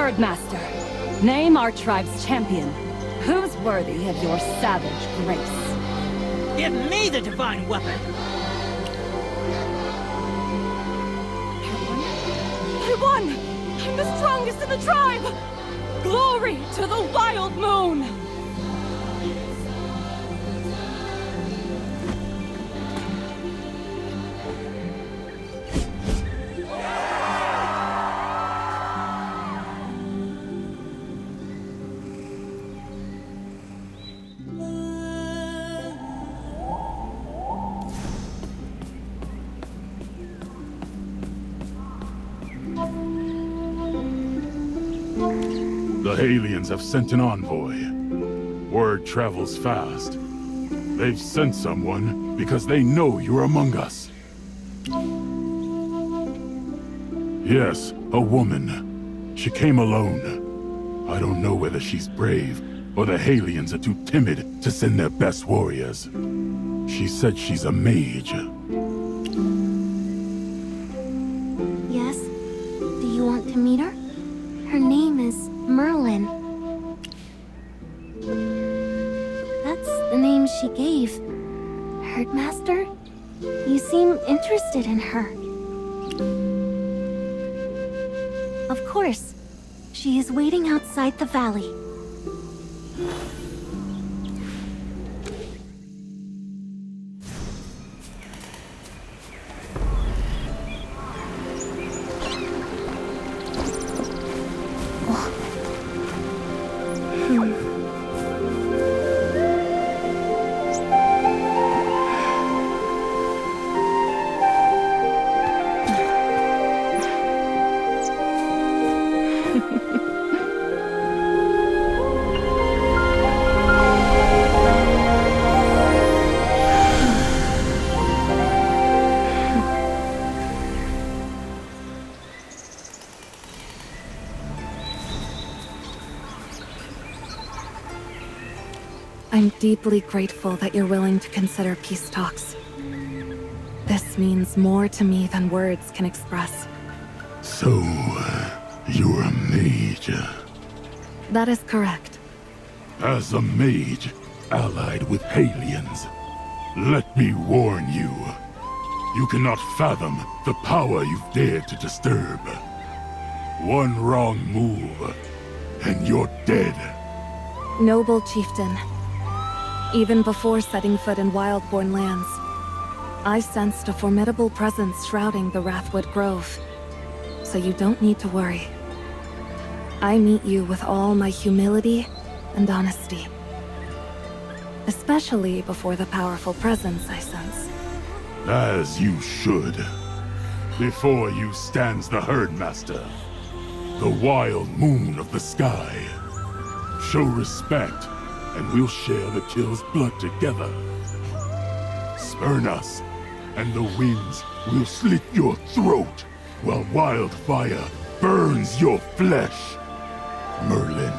Herdmaster, name our tribe's champion. Who's worthy of your savage grace? Give me the divine weapon! I won! I'm the strongest in the tribe! Glory to the wild moon! The aliens have sent an envoy. Word travels fast. They've sent someone because they know you're among us. Yes, a woman. She came alone. I don't know whether she's brave or the aliens are too timid to send their best warriors. She said she's a mage. Yes? Do you want to meet her? Her name is Merlin. That's the name she gave. Herdmaster? You seem interested in her. Of course. She is waiting outside the valley. I'm deeply grateful that you're willing to consider peace talks. This means more to me than words can express. So, you're a mage. That is correct. As a mage, allied with aliens, let me warn you. You cannot fathom the power you've dared to disturb. One wrong move, and you're dead. Noble chieftain, even before setting foot in Wildborn lands, I sensed a formidable presence shrouding the Wrathwood Grove. So you don't need to worry. I meet you with all my humility and honesty. Especially before the powerful presence I sense. As you should. Before you stands the Herdmaster, the wild moon of the sky. Show respect, and we'll share the kill's blood together. Spurn us, and the winds will slit your throat, while wildfire burns your flesh. Merlin,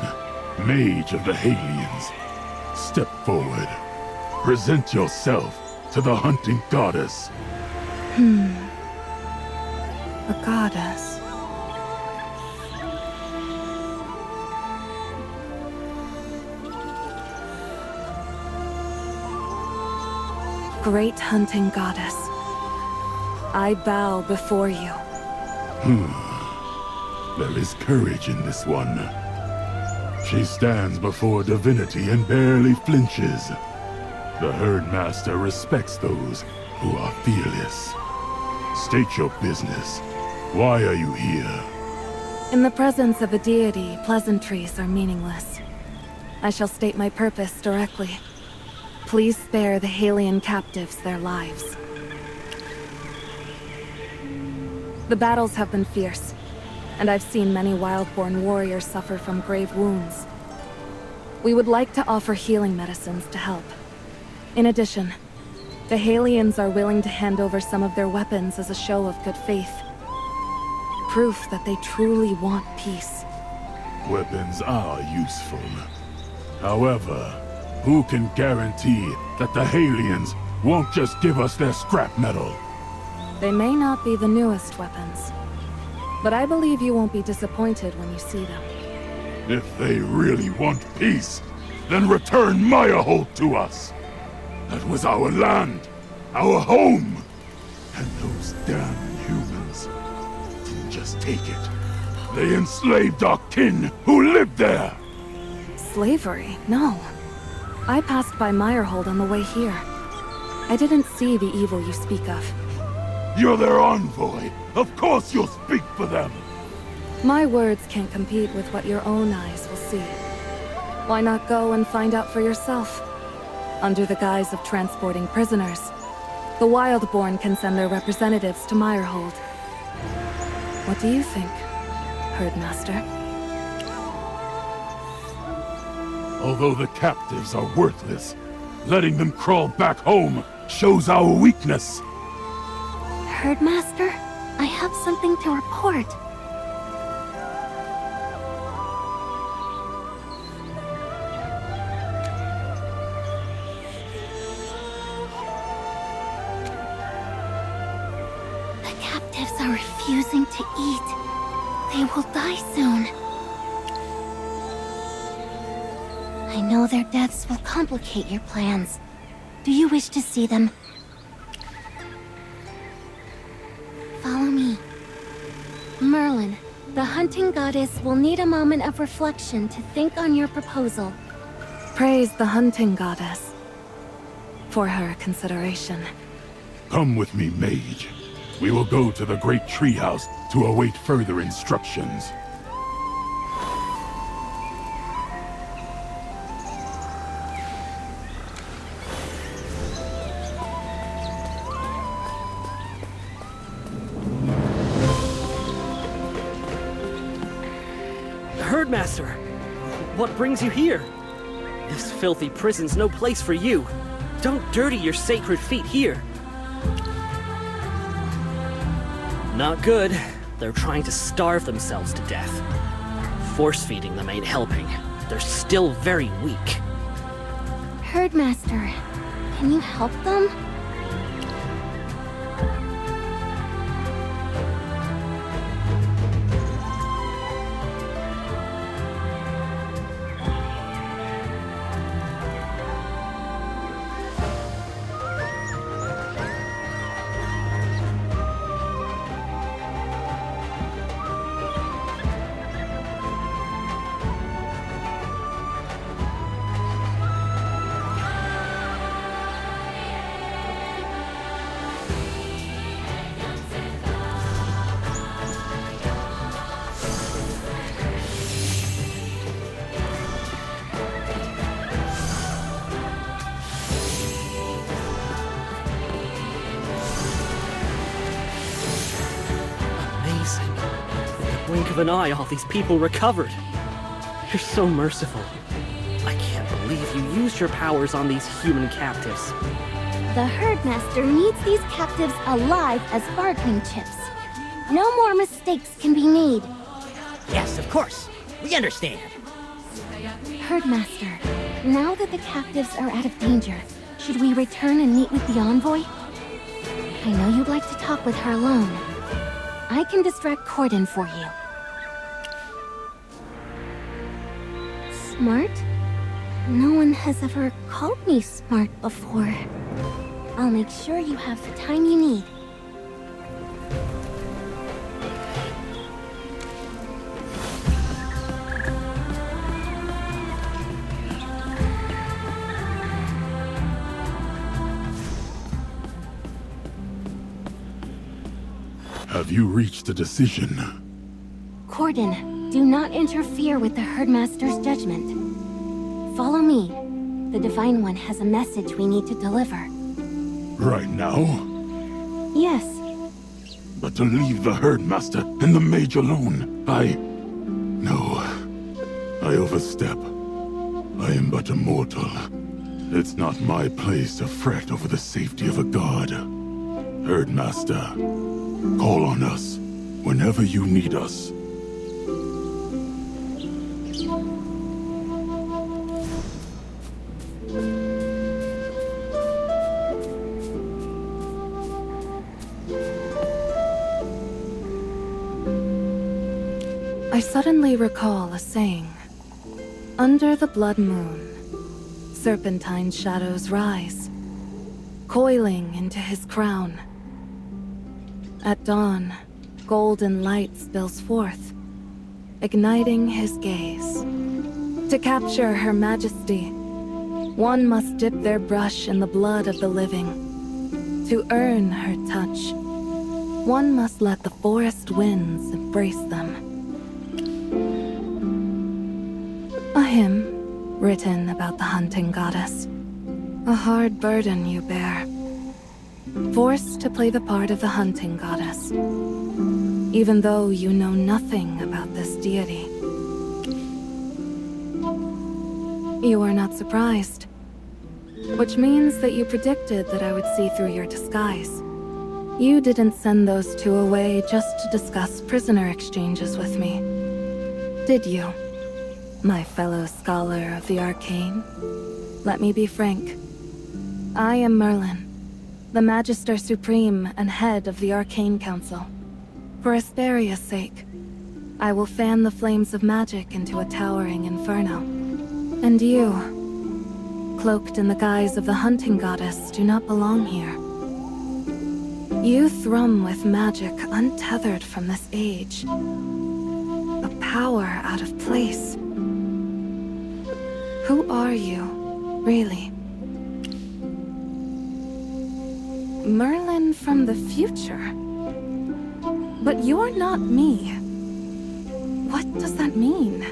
mage of the aliens, step forward. Present yourself to the hunting goddess. A goddess. Great hunting goddess, I bow before you. There is courage in this one. She stands before divinity and barely flinches. The Herdmaster respects those who are fearless. State your business. Why are you here? In the presence of a deity, pleasantries are meaningless. I shall state my purpose directly. Please spare the Halian captives their lives. The battles have been fierce, and I've seen many Wildborn warriors suffer from grave wounds. We would like to offer healing medicines to help. In addition, the Halians are willing to hand over some of their weapons as a show of good faith. Proof that they truly want peace. Weapons are useful. However, who can guarantee that the Halians won't just give us their scrap metal? They may not be the newest weapons, But I believe you won't be disappointed when you see them. If they really want peace, then return Meyahold to us. That was our land, our home. And those damn humans didn't just take it. They enslaved our kin who lived there. Slavery? No. I passed by Meyerhold on the way here. I didn't see the evil you speak of. You're their envoy. Of course you'll speak for them. My words can't compete with what your own eyes will see. Why not go and find out for yourself? Under the guise of transporting prisoners, the Wildborn can send their representatives to Meyerhold. What do you think, Herdmaster? Although the captives are worthless, letting them crawl back home shows our weakness. Herdmaster, I have something to report. The captives are refusing to eat. They will die soon. I know their deaths will complicate your plans. Do you wish to see them? Follow me. Merlin, the hunting goddess will need a moment of reflection to think on your proposal. Praise the hunting goddess for her consideration. Come with me, mage. We will go to the great treehouse to await further instructions. Herdmaster, what brings you here? This filthy prison's no place for you. Don't dirty your sacred feet here. Not good. They're trying to starve themselves to death. Force-feeding them ain't helping. They're still very weak. Herdmaster, can you help them? Blink of an eye, all these people recovered. You're so merciful. I can't believe you used your powers on these human captives. The Herdmaster needs these captives alive as bargaining chips. No more mistakes can be made. Yes, of course. We understand. Herdmaster, now that the captives are out of danger, should we return and meet with the envoy? I know you'd like to talk with her alone. I can distract Corden for you. Smart? No one has ever called me smart before. I'll make sure you have the time you need. Have you reached a decision? Corden, do not interfere with the Herdmaster's judgment. Follow me. The Divine One has a message we need to deliver. Right now? Yes. But to leave the Herdmaster and the Mage alone, No. I overstep. I am but a mortal. It's not my place to fret over the safety of a god. Herdmaster, call on us whenever you need us. I suddenly recall a saying. Under the blood moon, serpentine shadows rise, coiling into his crown. At dawn, golden light spills forth, igniting his gaze. To capture her majesty, one must dip their brush in the blood of the living. To earn her touch, one must let the forest winds embrace them. A hymn written about the hunting goddess. A hard burden you bear. Forced to play the part of the hunting goddess, even though you know nothing about this deity. You are not surprised, which means that you predicted that I would see through your disguise. You didn't send those two away just to discuss prisoner exchanges with me, did you? My fellow scholar of the arcane? Let me be frank. I am Merlin, the Magister Supreme and head of the Arcane Council. For Asperia's sake, I will fan the flames of magic into a towering inferno. And you, cloaked in the guise of the hunting goddess, do not belong here. You thrum with magic untethered from this age. A power out of place. Who are you, really? Merlin from the future? But you're not me. What does that mean?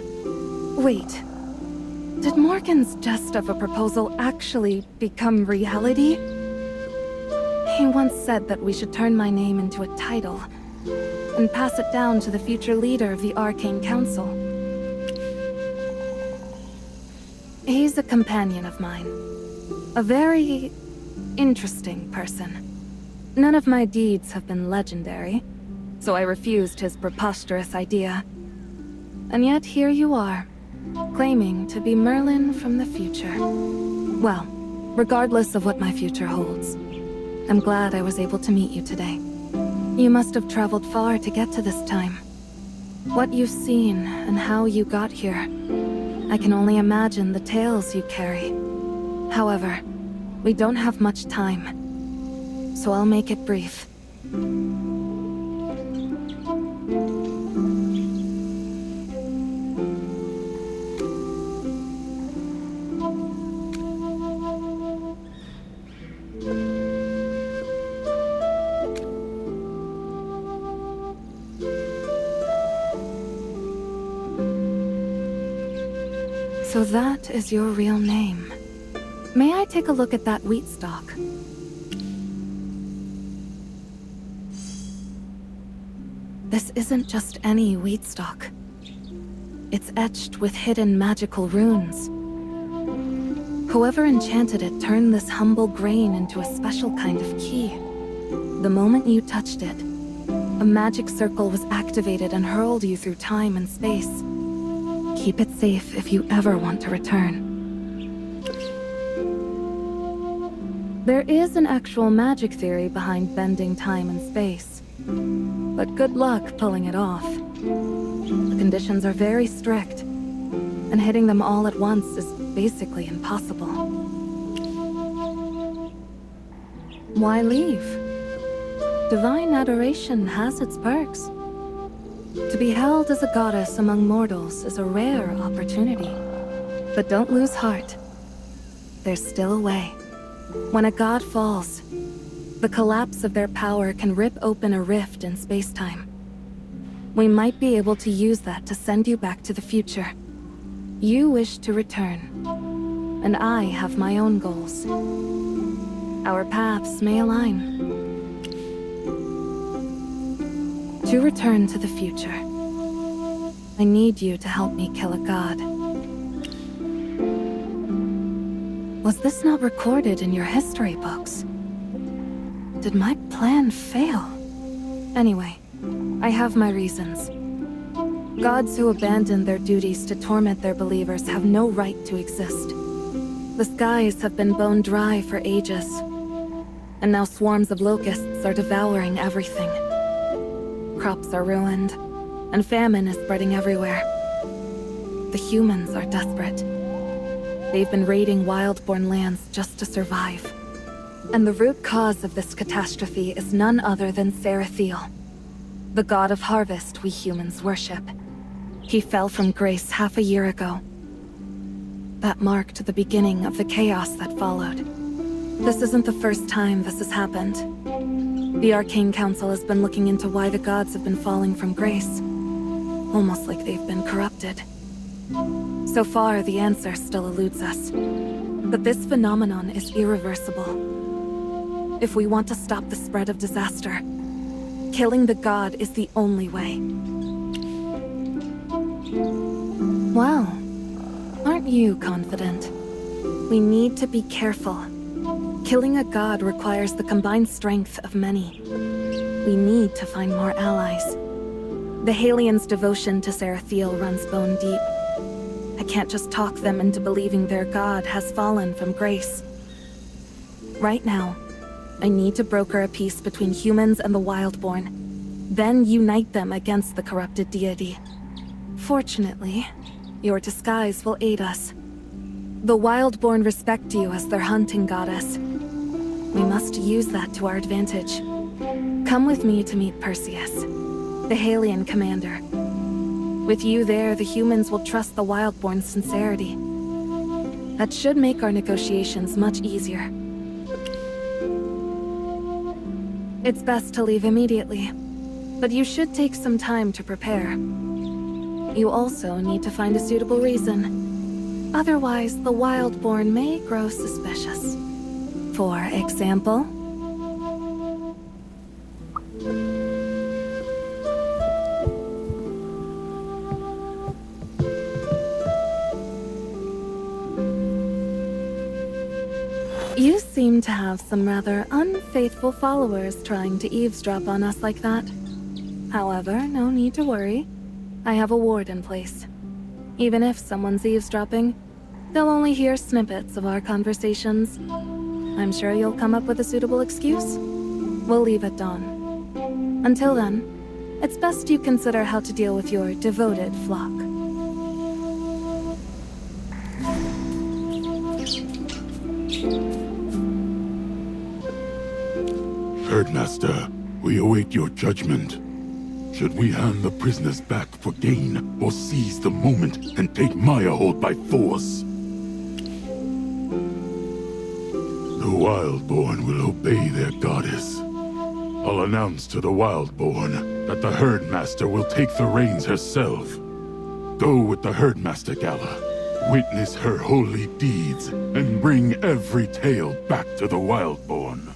Wait. Did Morgan's jest of a proposal actually become reality? He once said that we should turn my name into a title and pass it down to the future leader of the Arcane Council. He's a companion of mine. A very interesting person. None of my deeds have been legendary, so I refused his preposterous idea. And yet here you are, claiming to be Merlin from the future. Well, regardless of what my future holds, I'm glad I was able to meet you today. You must have traveled far to get to this time. What you've seen and how you got here, I can only imagine the tales you carry. However, we don't have much time, so I'll make it brief. So that is your real name. May I take a look at that wheat stalk? This isn't just any wheat stalk. It's etched with hidden magical runes. Whoever enchanted it turned this humble grain into a special kind of key. The moment you touched it, a magic circle was activated and hurled you through time and space. Keep it safe if you ever want to return. There is an actual magic theory behind bending time and space, but good luck pulling it off. The conditions are very strict, and hitting them all at once is basically impossible. Why leave? Divine adoration has its perks. To be held as a goddess among mortals is a rare opportunity. But don't lose heart. There's still a way. When a god falls, the collapse of their power can rip open a rift in space-time. We might be able to use that to send you back to the future. You wish to return, and I have my own goals. Our paths may align. To return to the future, I need you to help me kill a god. Was this not recorded in your history books? Did my plan fail? Anyway, I have my reasons. Gods who abandon their duties to torment their believers have no right to exist. The skies have been bone dry for ages, and now swarms of locusts are devouring everything. Crops are ruined, and famine is spreading everywhere. The humans are desperate. They've been raiding wild-born lands just to survive. And the root cause of this catastrophe is none other than Sarathiel, the god of harvest we humans worship. He fell from grace half a year ago. That marked the beginning of the chaos that followed. This isn't the first time this has happened. The Arcane Council has been looking into why the gods have been falling from grace, almost like they've been corrupted. So far, the answer still eludes us. But this phenomenon is irreversible. If we want to stop the spread of disaster, killing the god is the only way. Wow, aren't you confident? We need to be careful. Killing a god requires the combined strength of many. We need to find more allies. The Halions' devotion to Sarathiel runs bone deep. I can't just talk them into believing their god has fallen from grace. Right now, I need to broker a peace between humans and the Wildborn, then unite them against the corrupted deity. Fortunately, your disguise will aid us. The Wildborn respect you as their hunting goddess. We must use that to our advantage. Come with me to meet Perseus, the Halion commander. With you there, the humans will trust the Wildborn's sincerity. That should make our negotiations much easier. It's best to leave immediately, but you should take some time to prepare. You also need to find a suitable reason. Otherwise, the Wildborn may grow suspicious. For example... You seem to have some rather unfaithful followers trying to eavesdrop on us like that. However, no need to worry. I have a ward in place. Even if someone's eavesdropping, they'll only hear snippets of our conversations. I'm sure you'll come up with a suitable excuse. We'll leave at dawn. Until then, it's best you consider how to deal with your devoted flock. Herdmaster, we await your judgment. Should we hand the prisoners back for gain, or seize the moment and take Mayahold by force? The Wildborn will obey their goddess. I'll announce to the Wildborn that the Herdmaster will take the reins herself. Go with the Herdmaster Gala, witness her holy deeds, and bring every tale back to the Wildborn.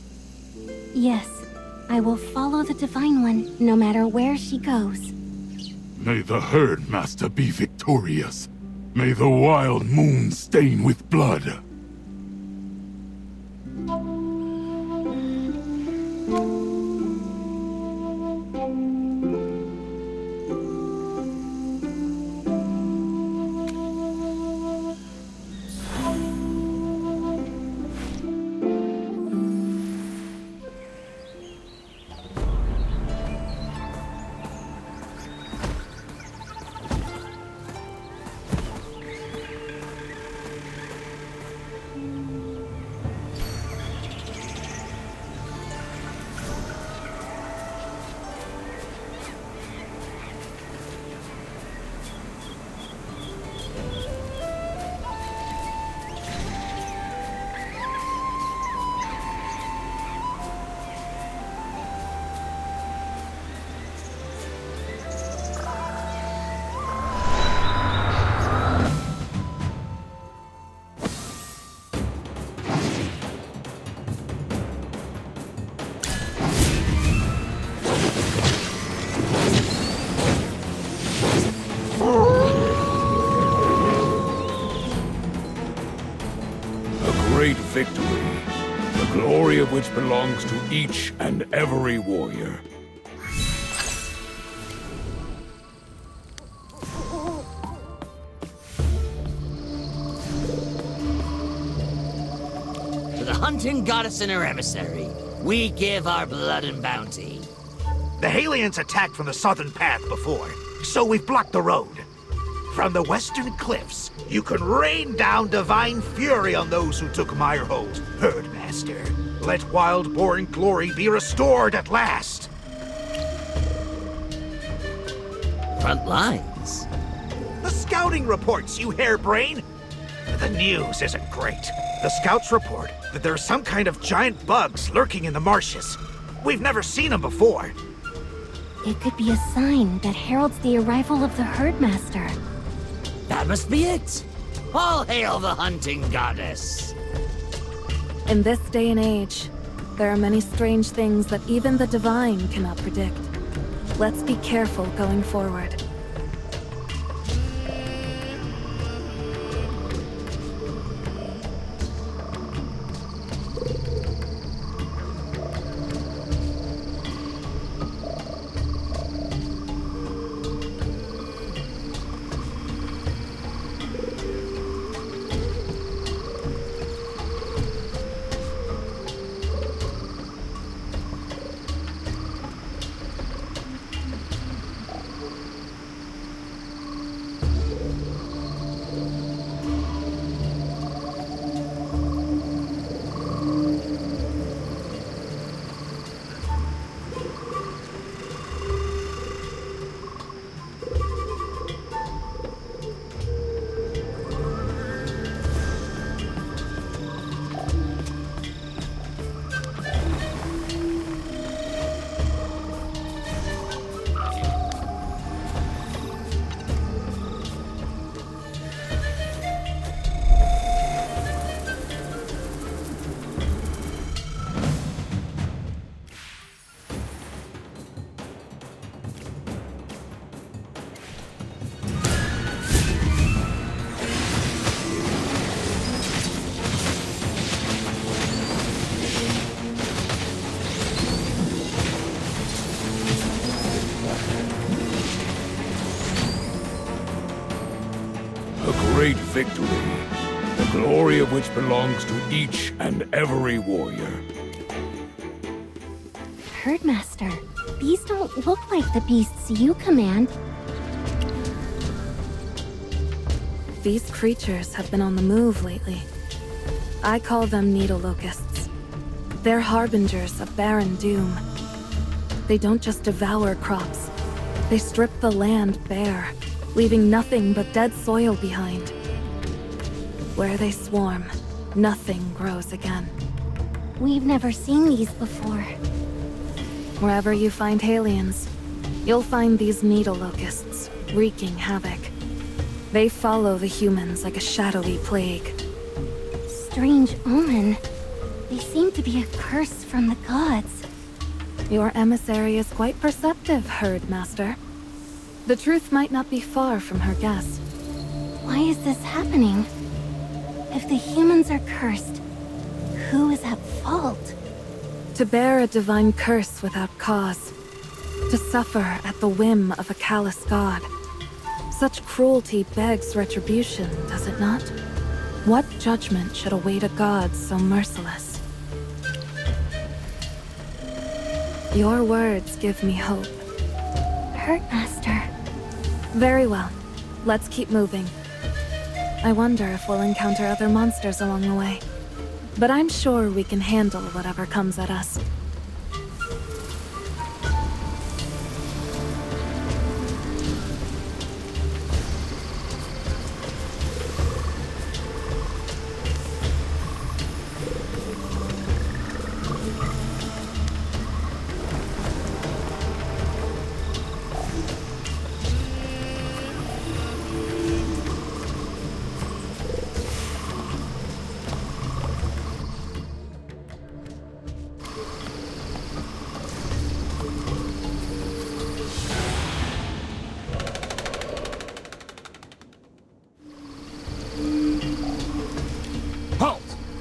Yes, I will follow the Divine One, no matter where she goes. May the Herdmaster be victorious. May the wild moon stain with blood. Victory, the glory of which belongs to each and every warrior. To the hunting goddess and her emissary, we give our blood and bounty. The Halions attacked from the southern path before. so we've blocked the road. From the western cliffs, you can rain down divine fury on those who took Meyerhold's herdmaster. Let wild-born glory be restored at last. Front lines. The scouting reports, you harebrain! The news isn't great. The scouts report that there are some kind of giant bugs lurking in the marshes. We've never seen them before. It could be a sign that heralds the arrival of the herdmaster. That must be it. All hail the hunting goddess. In this day and age, there are many strange things that even the divine cannot predict. Let's be careful going forward. Great victory, the glory of which belongs to each and every warrior. Herdmaster, these don't look like the beasts you command. These creatures have been on the move lately. I call them needle locusts. They're harbingers of barren doom. They don't just devour crops. They strip the land bare, leaving nothing but dead soil behind. Where they swarm, nothing grows again. We've never seen these before. Wherever you find aliens, you'll find these needle locusts, wreaking havoc. They follow the humans like a shadowy plague. Strange omen. They seem to be a curse from the gods. Your emissary is quite perceptive, Herdmaster. The truth might not be far from her guess. Why is this happening? If the humans are cursed, who is at fault? To bear a divine curse without cause. To suffer at the whim of a callous god. Such cruelty begs retribution, does it not? What judgment should await a god so merciless? Your words give me hope. Herdmaster. Very well. Let's keep moving. I wonder if we'll encounter other monsters along the way. But I'm sure we can handle whatever comes at us.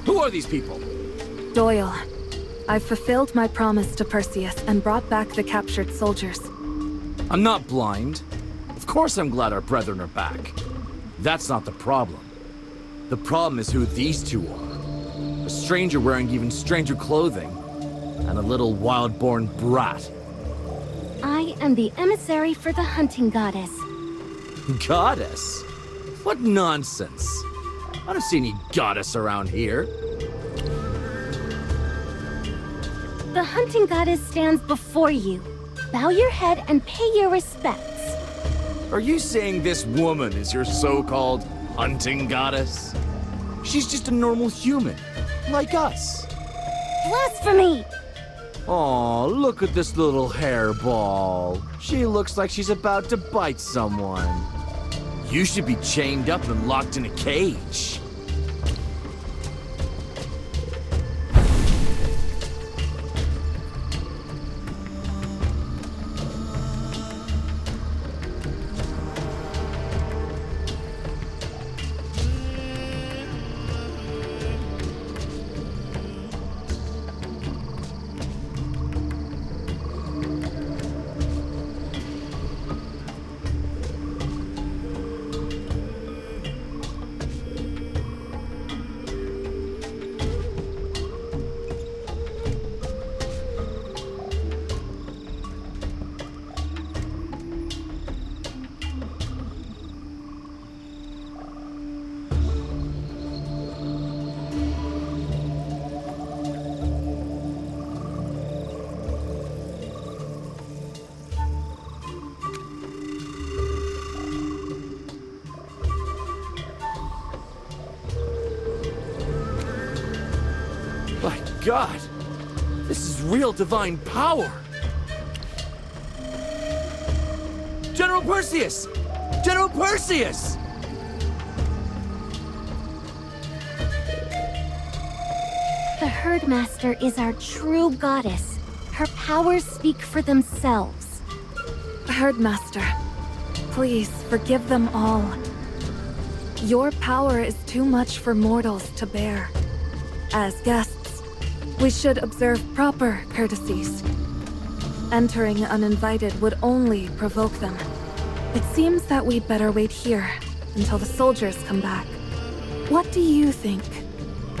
Who are these people? Doyle, I've fulfilled my promise to Perseus and brought back the captured soldiers. I'm not blind. Of course I'm glad our brethren are back. That's not the problem. The problem is who these two are. A stranger wearing even stranger clothing, and a little wild-born brat. I am the emissary for the hunting goddess. Goddess? What nonsense. I don't see any goddess around here. The hunting goddess stands before you. Bow your head and pay your respects. Are you saying this woman is your so-called hunting goddess? She's just a normal human, like us. Blasphemy! Aw, look at this little hairball. She looks like she's about to bite someone. You should be chained up and locked in a cage. My God, this is real divine power. General Perseus! General Perseus! The Herdmaster is our true goddess. Her powers speak for themselves. Herdmaster, please forgive them all. Your power is too much for mortals to bear. As guests, we should observe proper courtesies. Entering uninvited would only provoke them. It seems that we'd better wait here until the soldiers come back. What do you think,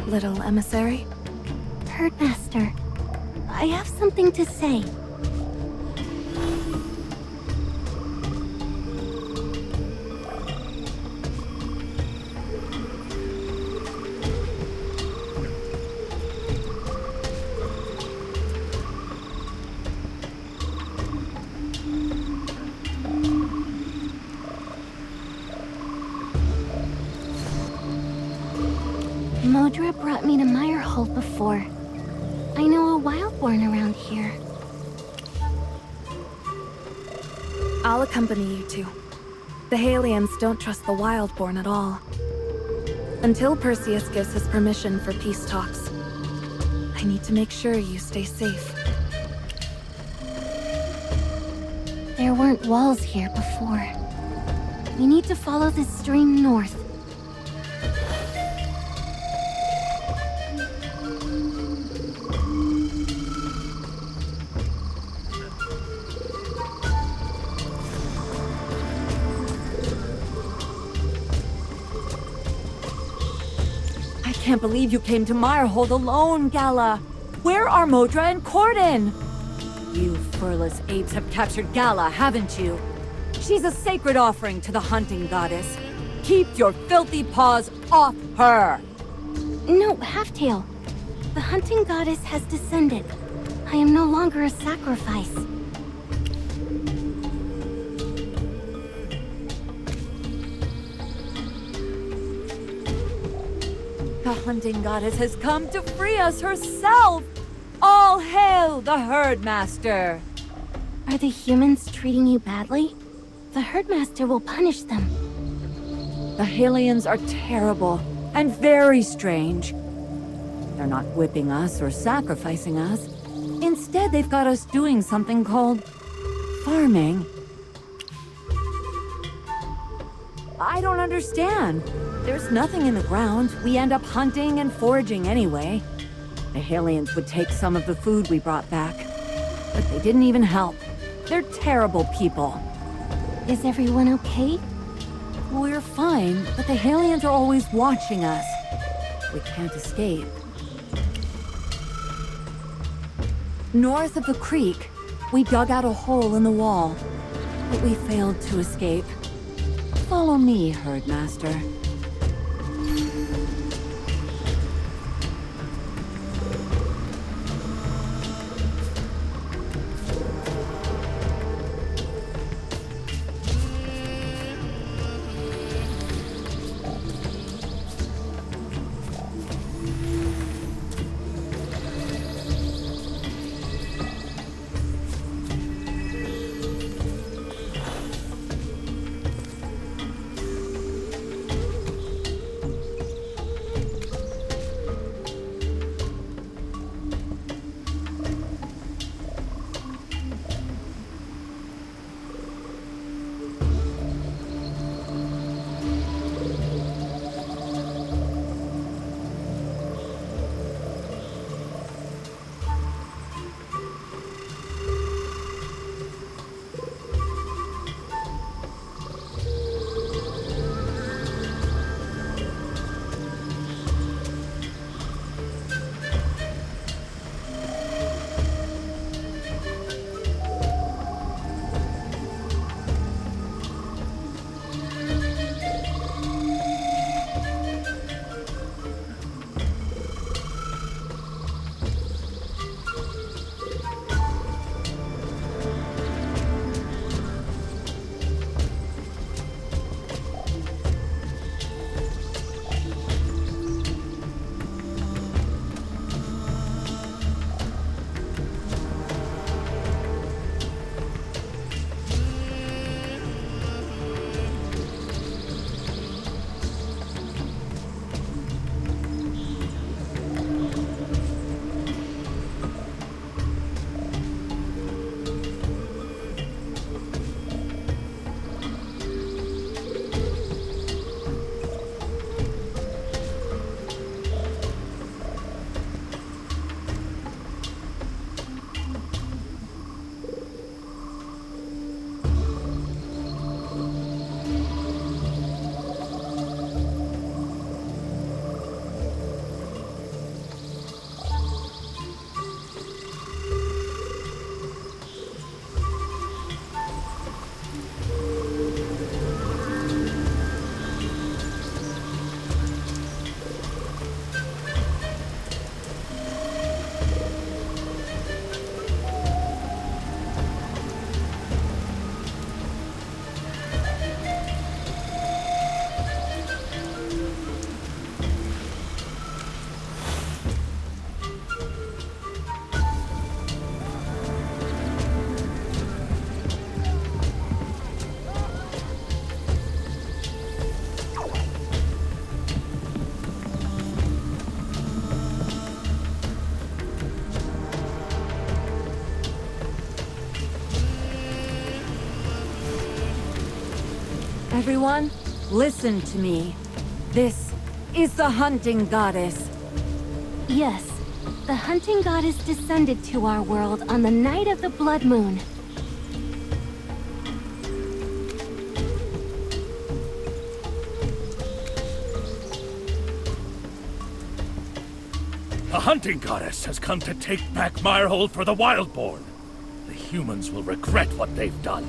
little emissary? Herdmaster, I have something to say. Modra brought me to Meyerhold before. I know a wildborn around here. I'll accompany you two. The Halians don't trust the wildborn at all. Until Perseus gives his permission for peace talks, I need to make sure you stay safe. There weren't walls here before. We need to follow this stream north. I can't believe you came to Meyerhold alone, Gala. Where are Modra and Corden? You furless apes have captured Gala, haven't you? She's a sacred offering to the hunting goddess. Keep your filthy paws off her! No, Halftail. The hunting goddess has descended. I am no longer a sacrifice. The hunting goddess has come to free us herself! All hail the Herdmaster! Are the humans treating you badly? The Herdmaster will punish them. The Halians are terrible and very strange. They're not whipping us or sacrificing us. Instead, they've got us doing something called farming. I don't understand. There's nothing in the ground. We end up hunting and foraging anyway. The Halians would take some of the food we brought back, but they didn't even help. They're terrible people. Is everyone okay? We're fine, but the Halians are always watching us. We can't escape. North of the creek, We dug out a hole in the wall, but we failed to escape. Follow me, Herdmaster. Everyone, listen to me. This is the hunting goddess. Yes, the hunting goddess descended to our world on the night of the blood moon. The hunting goddess has come to take back Mirehold for the Wildborn. The humans will regret what they've done.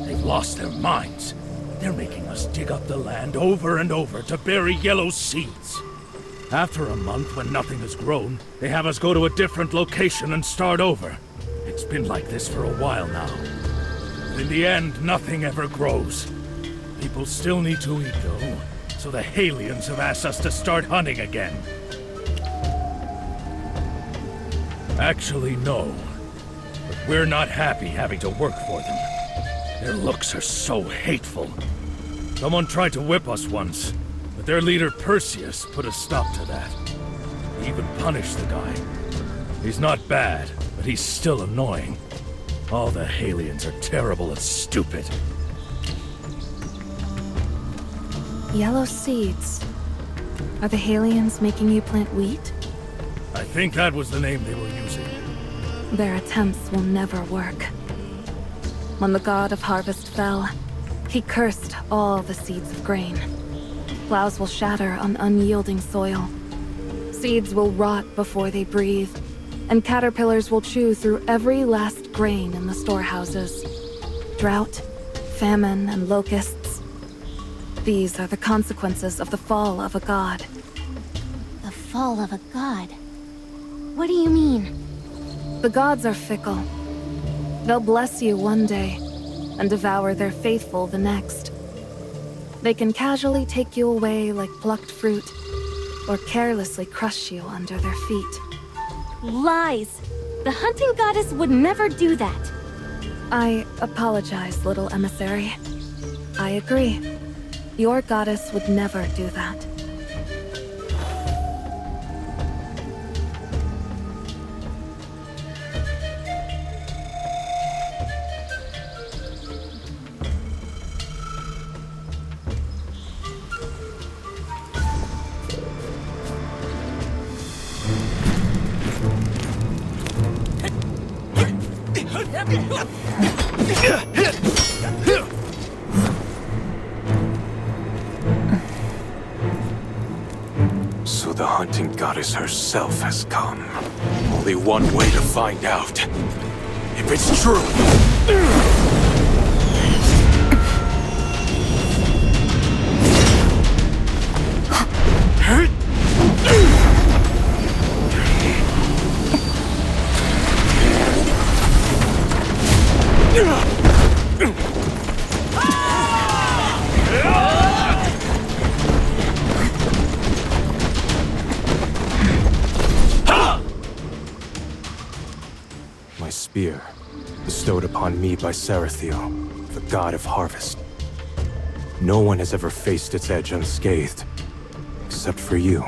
They've lost their minds. They're making us dig up the land over and over to bury yellow seeds. After a month when nothing has grown, they have us go to a different location and start over. It's been like this for a while now. In the end, nothing ever grows. People still need to eat, though, so the aliens have asked us to start hunting again. Actually, no. But we're not happy having to work for them. Their looks are so hateful. Someone tried to whip us once, but their leader Perseus put a stop to that. He even punished the guy. He's not bad, but he's still annoying. All the aliens are terrible and stupid. Yellow seeds. Are the Halians making you plant wheat? I think that was the name they were using. Their attempts will never work. When the god of harvest fell, he cursed all the seeds of grain. Plows will shatter on unyielding soil. Seeds will rot before they breathe, and caterpillars will chew through every last grain in the storehouses. Drought, famine, and locusts. These are the consequences of the fall of a god. The fall of a god? What do you mean? The gods are fickle. They'll bless you one day, and devour their faithful the next. They can casually take you away like plucked fruit, or carelessly crush you under their feet. Lies! The hunting goddess would never do that. I apologize, little emissary. I agree. Your goddess would never do that. So the hunting goddess herself has come. Only one way to find out. If it's true. My spear, bestowed upon me by Sarathiel, the god of harvest. No one has ever faced its edge unscathed, except for you.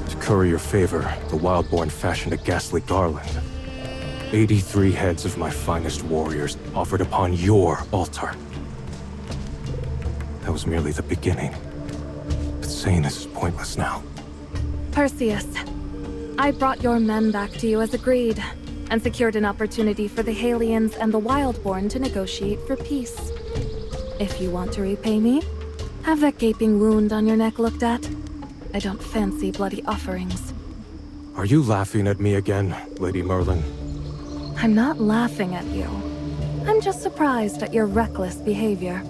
To curry your favor, the Wildborn fashioned a ghastly garland. 83 heads of my finest warriors offered upon your altar. That was merely the beginning. But saying this is pointless now. Perseus, I brought your men back to you as agreed, and secured an opportunity for the Halians and the Wildborn to negotiate for peace. If you want to repay me, have that gaping wound on your neck looked at. I don't fancy bloody offerings. Are you laughing at me again, Lady Merlin? I'm not laughing at you. I'm just surprised at your reckless behavior.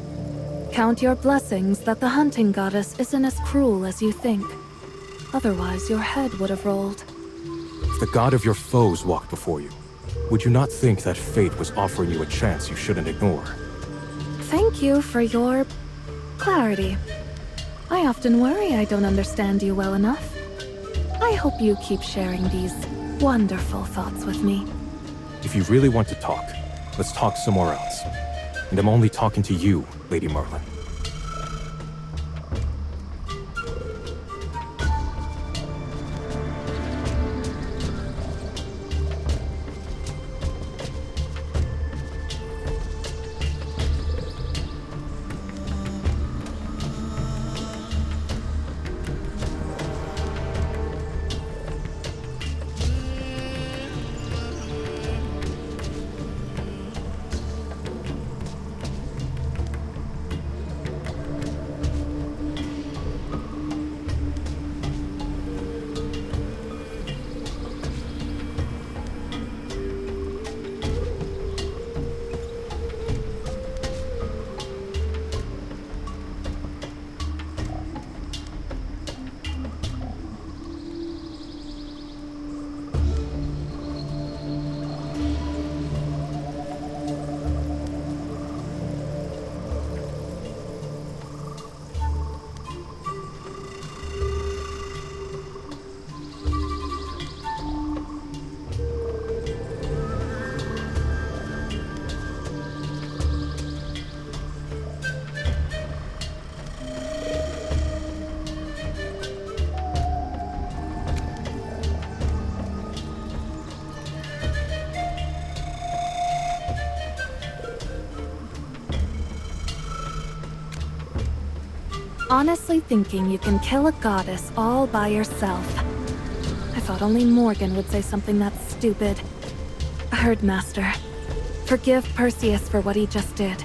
Count your blessings that the hunting goddess isn't as cruel as you think. Otherwise, your head would have rolled. If the god of your foes walked before you, would you not think that fate was offering you a chance you shouldn't ignore? Thank you for your clarity. I often worry I don't understand you well enough. I hope you keep sharing these wonderful thoughts with me. If you really want to talk, let's talk somewhere else. And I'm only talking to you, Lady Merlin. Honestly thinking you can kill a goddess all by yourself. I thought only Morgan would say something that stupid. Herdmaster, forgive Perseus for what he just did.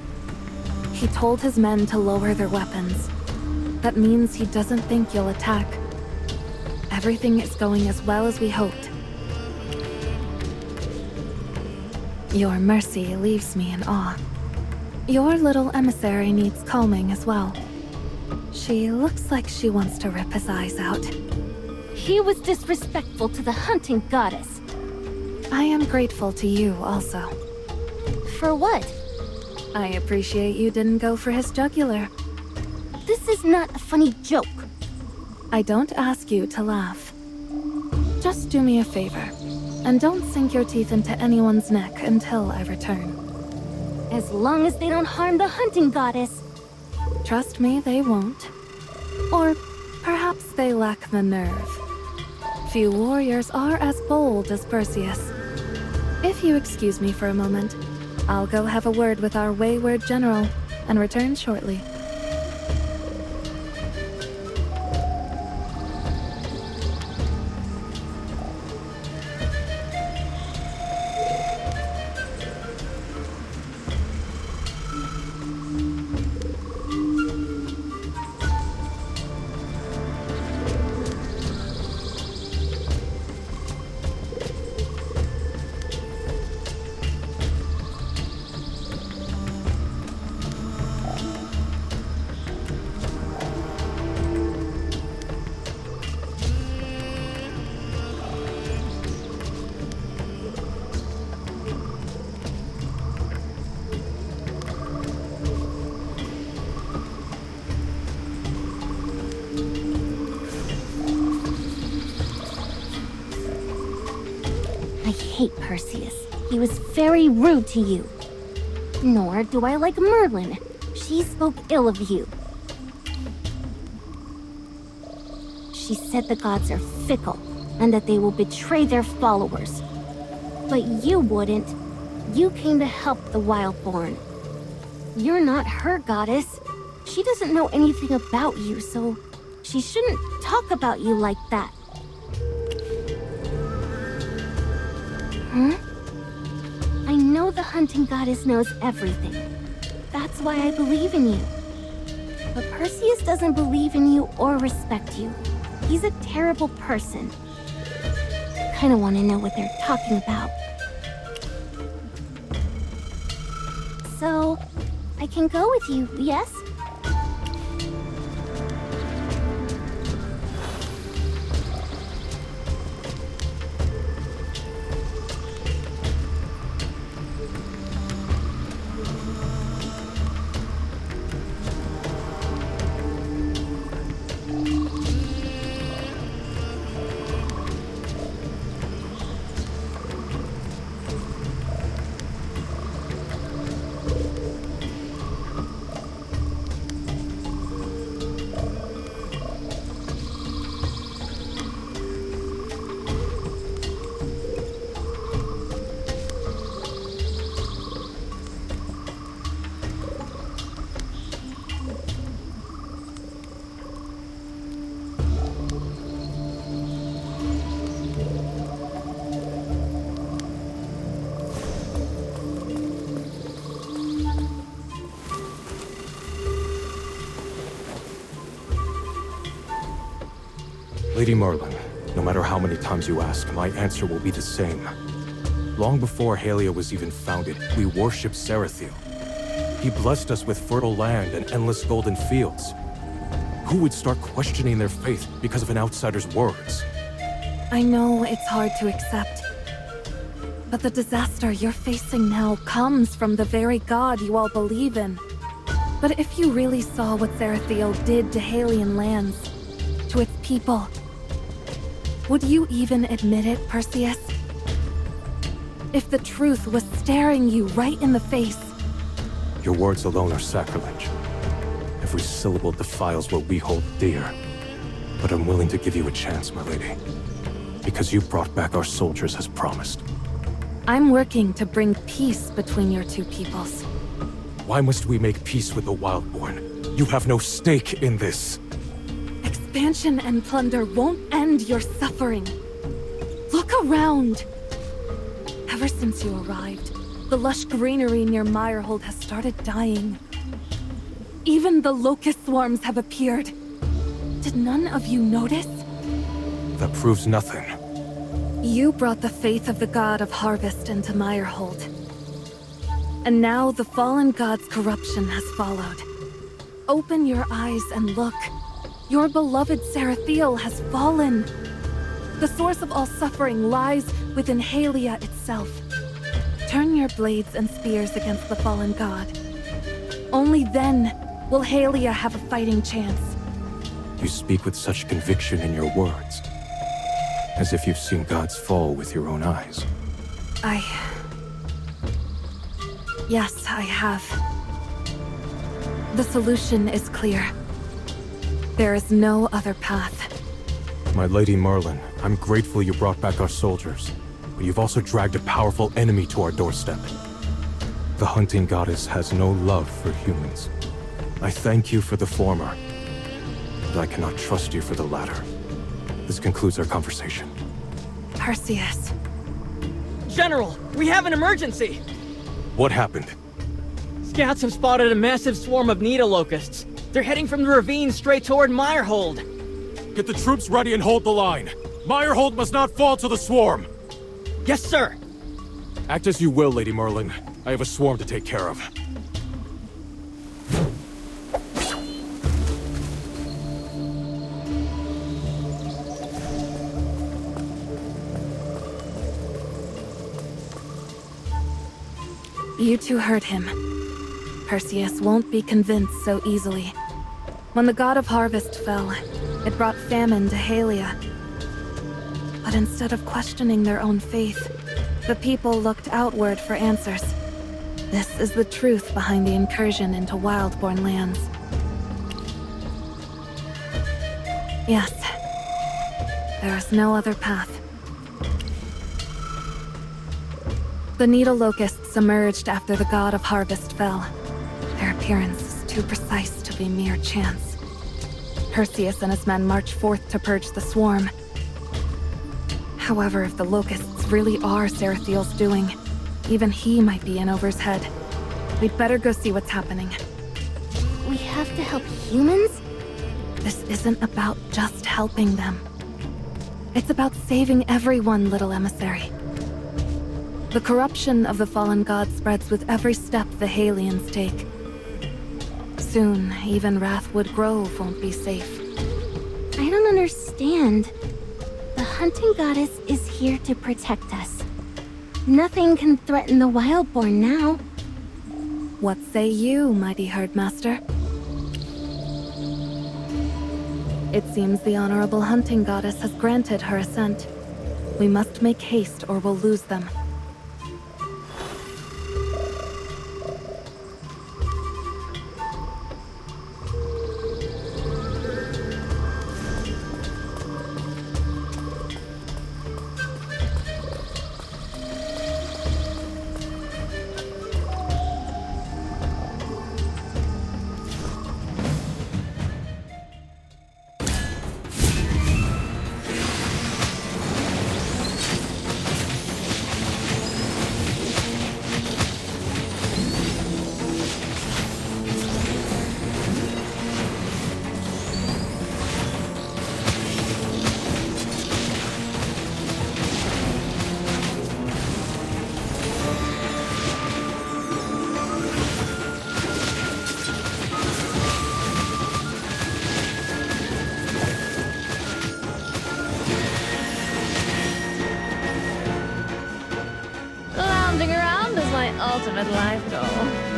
He told his men to lower their weapons. That means he doesn't think you'll attack. Everything is going as well as we hoped. Your mercy leaves me in awe. Your little emissary needs calming as well. She looks like she wants to rip his eyes out. He was disrespectful to the hunting goddess. I am grateful to you also. For what? I appreciate you didn't go for his jugular. This is not a funny joke. I don't ask you to laugh. Just do me a favor, and don't sink your teeth into anyone's neck until I return. As long as they don't harm the hunting goddess. Trust me, they won't. Or perhaps they lack the nerve. Few warriors are as bold as Perseus. If you excuse me for a moment, I'll go have a word with our wayward general and return shortly. I hate Perseus. He was very rude to you. Nor do I like Merlin. She spoke ill of you. She said the gods are fickle, and that they will betray their followers. But you wouldn't. You came to help the Wildborn. You're not her goddess. She doesn't know anything about you, so she shouldn't talk about you like that. Huh? I know the hunting goddess knows everything. That's why I believe in you. But Perseus doesn't believe in you or respect you. He's a terrible person. Kinda wanna know what they're talking about. So, I can go with you, yes? Lady Merlin, no matter how many times you ask, my answer will be the same. Long before Halia was even founded, we worshipped Sarathiel. He blessed us with fertile land and endless golden fields. Who would start questioning their faith because of an outsider's words? I know it's hard to accept. But the disaster you're facing now comes from the very god you all believe in. But if you really saw what Sarathiel did to Halian lands, to its people, would you even admit it, Perseus? If the truth was staring you right in the face. Your words alone are sacrilege. Every syllable defiles what we hold dear. But I'm willing to give you a chance, my lady. Because you brought back our soldiers as promised. I'm working to bring peace between your two peoples. Why must we make peace with the Wildborn? You have no stake in this. Expansion and plunder won't end your suffering. Look around. Ever since you arrived, the lush greenery near Mirehold has started dying. Even the locust swarms have appeared. Did none of you notice? that proves nothing. You brought the faith of the god of harvest into Meyerhold. And now the fallen god's corruption has followed. Open your eyes and look. Your beloved Sarathiel has fallen. The source of all suffering lies within Halia itself. Turn your blades and spears against the fallen god. Only then will Halia have a fighting chance. You speak with such conviction in your words, as if you've seen gods fall with your own eyes. Yes, I have. The solution is clear. There is no other path. My Lady Merlin, I'm grateful you brought back our soldiers, but you've also dragged a powerful enemy to our doorstep. The hunting goddess has no love for humans. I thank you for the former, but I cannot trust you for the latter. This concludes our conversation. Perseus. General, we have an emergency! What happened? Scouts have spotted a massive swarm of needle locusts. They're heading from the ravine straight toward Meyerhold. Get the troops ready and hold the line. Meyerhold must not fall to the swarm. Yes, sir! Act as you will, Lady Merlin. I have a swarm to take care of. You two heard him. Perseus won't be convinced so easily. When the god of harvest fell, it brought famine to Halia. But instead of questioning their own faith, the people looked outward for answers. This is the truth behind the incursion into Wildborn lands. Yes, there is no other path. The needle locusts emerged after the god of harvest fell. Their appearance is too precise to be mere chance. Perseus and his men march forth to purge the swarm. However, if the locusts really are Sarathiel's doing, even he might be in over his head. We'd better go see what's happening. We have to help humans? This isn't about just helping them. It's about saving everyone, little emissary. The corruption of the fallen god spreads with every step the Halians take. Soon, even Wrathwood Grove won't be safe. I don't understand. The hunting goddess is here to protect us. Nothing can threaten the Wildborn now. What say you, mighty herdmaster? It seems the honorable hunting goddess has granted her assent. We must make haste or we'll lose them. Lounging around is my ultimate life goal.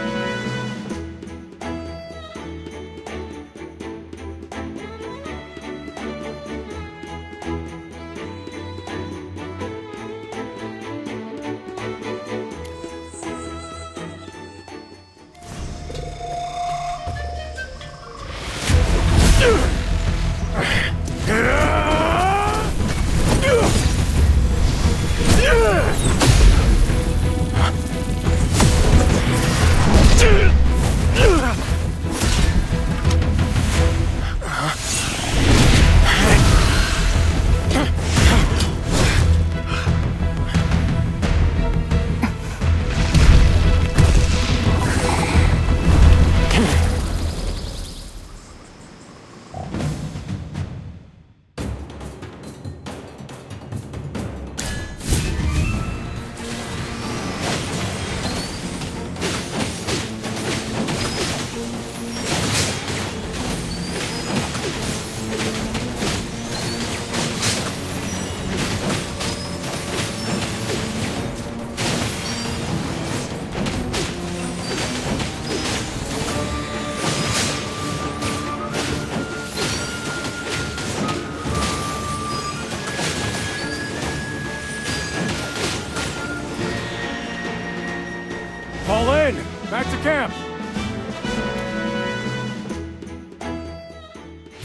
Back to camp!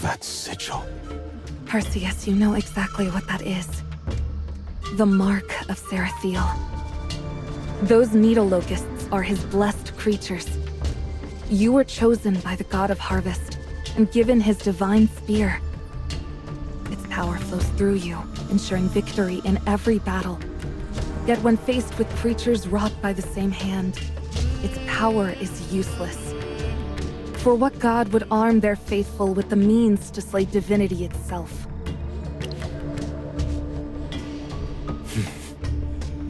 That sigil. Perseus, you know exactly what that is. The mark of Sarathiel. Those needle locusts are his blessed creatures. You were chosen by the god of harvest and given his divine spear. Its power flows through you, ensuring victory in every battle. Yet when faced with creatures wrought by the same hand, its power is useless. For what god would arm their faithful with the means to slay divinity itself?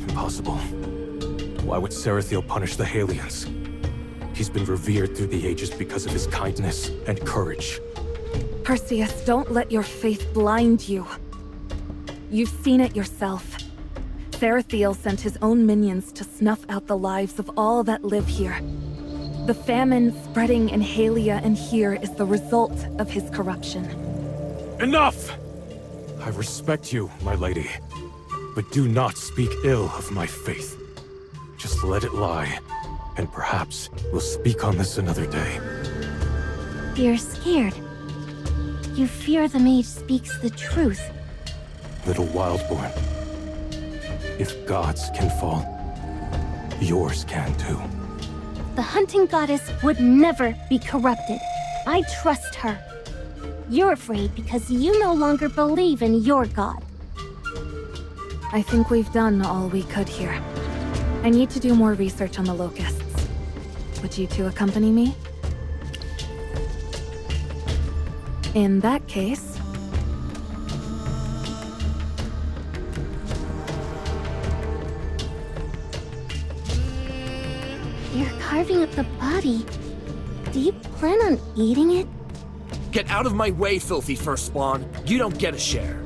Impossible. Why would Sarathiel punish the Halians? He's been revered through the ages because of his kindness and courage. Perseus, don't let your faith blind you. You've seen it yourself. Sarathiel sent his own minions to snuff out the lives of all that live here. The famine spreading in Halia and here is the result of his corruption. Enough! I respect you, my lady, but do not speak ill of my faith. Just let it lie, and perhaps we'll speak on this another day. You're scared. You fear the mage speaks the truth. Little Wildborn, if gods can fall, yours can too. The hunting goddess would never be corrupted. I trust her. You're afraid because you no longer believe in your god. I think we've done all we could here. I need to do more research on the locusts. Would you two accompany me? In that case... You're carving up the body. Do you plan on eating it? Get out of my way, filthy firstborn. You don't get a share.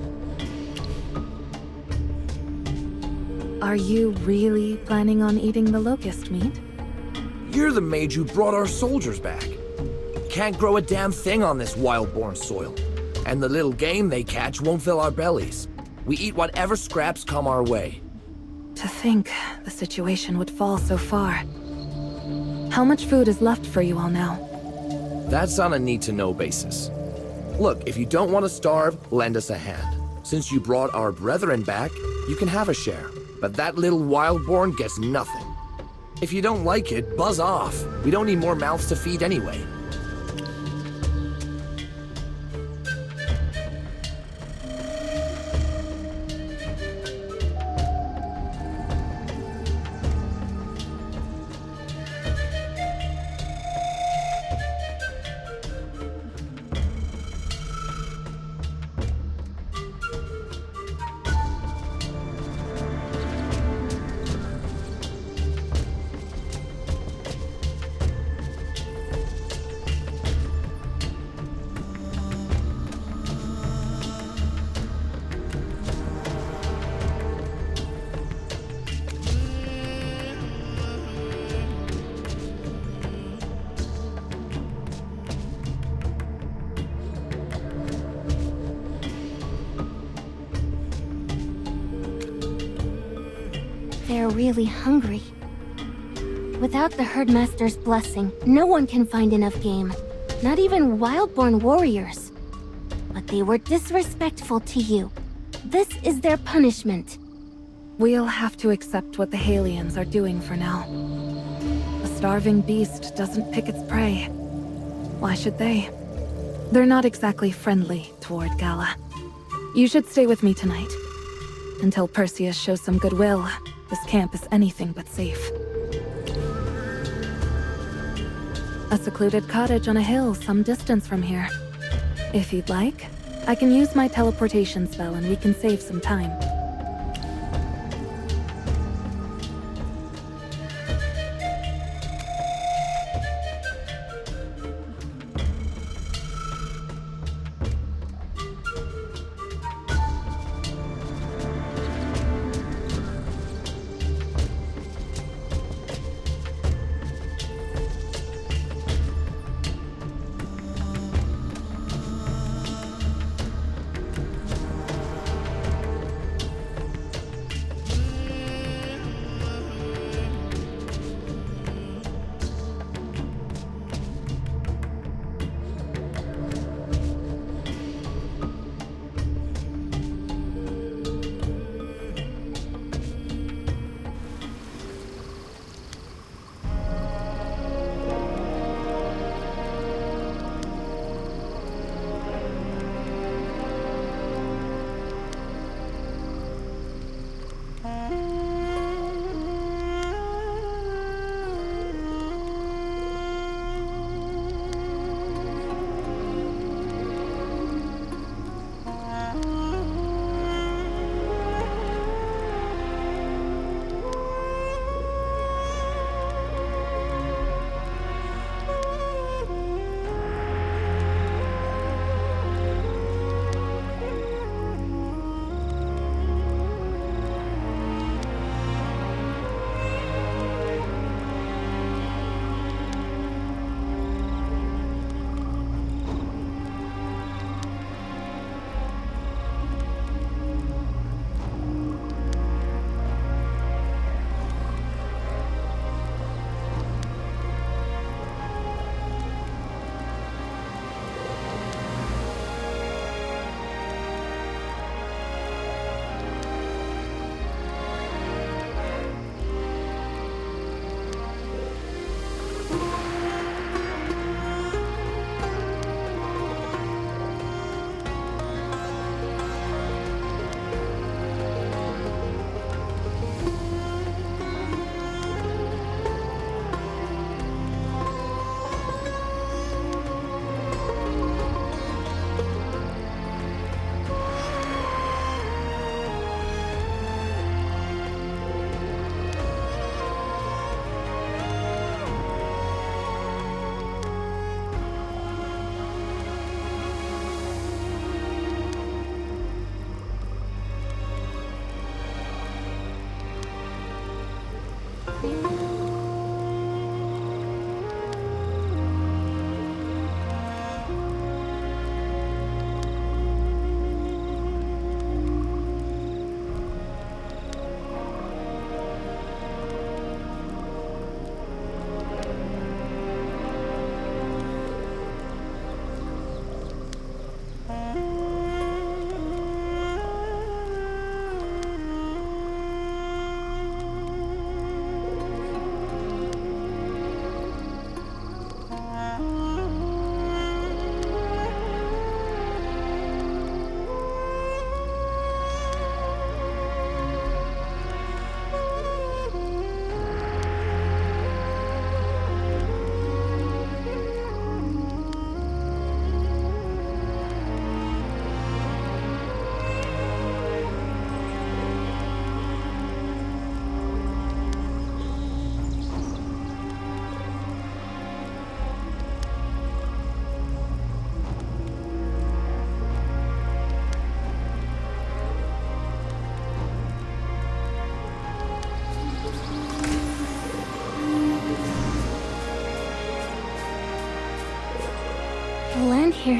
Are you really planning on eating the locust meat? You're the mage who brought our soldiers back. Can't grow a damn thing on this wild-born soil. And the little game they catch won't fill our bellies. We eat whatever scraps come our way. To think the situation would fall so far. How much food is left for you all now? That's on a need-to-know basis. Look, if you don't want to starve, lend us a hand. Since you brought our brethren back, you can have a share. But that little wildborn gets nothing. If you don't like it, buzz off. We don't need more mouths to feed anyway. They're really hungry. Without the herdmaster's blessing, no one can find enough game. Not even wildborn warriors. But they were disrespectful to you. This is their punishment. We'll have to accept what the Halians are doing for now. A starving beast doesn't pick its prey. Why should they? They're not exactly friendly toward Gala. You should stay with me tonight. Until Perseus shows some goodwill, this camp is anything but safe. A secluded cottage on a hill some distance from here. If you'd like, I can use my teleportation spell and we can save some time.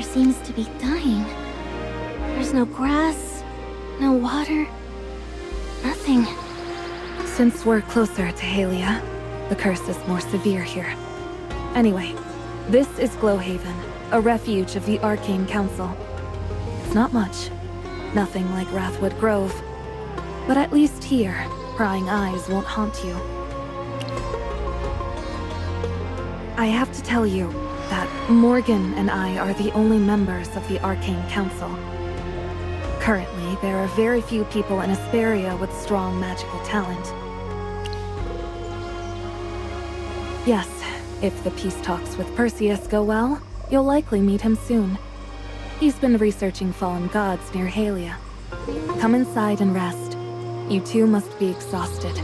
here seems to be dying. There's no grass, no water, nothing. Since we're closer to Halia, the curse is more severe here. Anyway, this is Glowhaven, a refuge of the Arcane Council. It's not much. Nothing like Wrathwood Grove. But at least here, prying eyes won't haunt you. I have to tell you that Morgan and I are the only members of the Arcane Council. Currently, there are very few people in Asperia with strong magical talent. Yes, if the peace talks with Perseus go well, you'll likely meet him soon. He's been researching fallen gods near Halia. Come inside and rest. You two must be exhausted.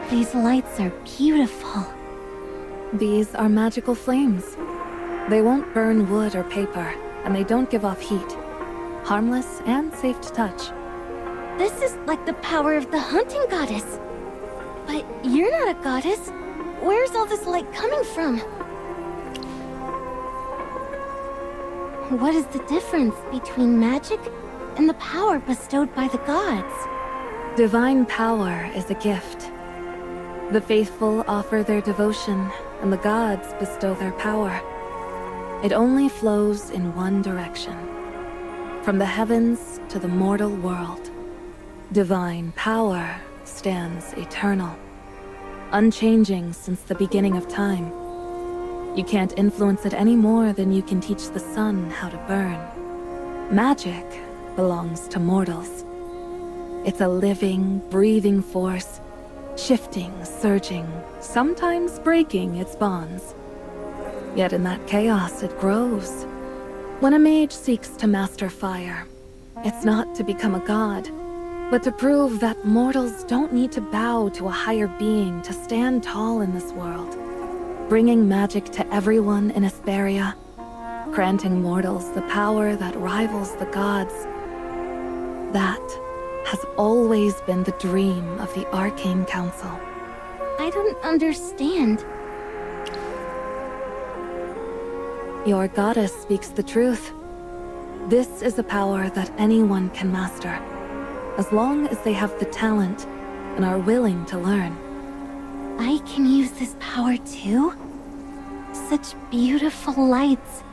These lights are beautiful. These are magical flames. They won't burn wood or paper, and they don't give off heat. Harmless and safe to touch. This is like the power of the hunting goddess. But you're not a goddess. Where's all this light coming from? What is the difference between magic and the power bestowed by the gods? Divine power is a gift. The faithful offer their devotion, and the gods bestow their power. It only flows in one direction. From the heavens to the mortal world. Divine power stands eternal. Unchanging since the beginning of time. You can't influence it any more than you can teach the sun how to burn. Magic belongs to mortals. It's a living, breathing force, shifting, surging, sometimes breaking its bonds. Yet in that chaos it grows. When a mage seeks to master fire, it's not to become a god, but to prove that mortals don't need to bow to a higher being to stand tall in this world. Bringing magic to everyone in Asperia, granting mortals the power that rivals the gods. That has always been the dream of the Arcane Council. I don't understand. Your goddess speaks the truth. This is a power that anyone can master, as long as they have the talent and are willing to learn. I can use this power too? Such beautiful lights.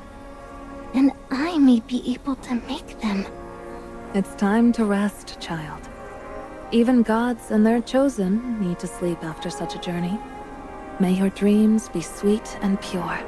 And I may be able to make them. It's time to rest, child. Even gods and their chosen need to sleep after such a journey. May your dreams be sweet and pure.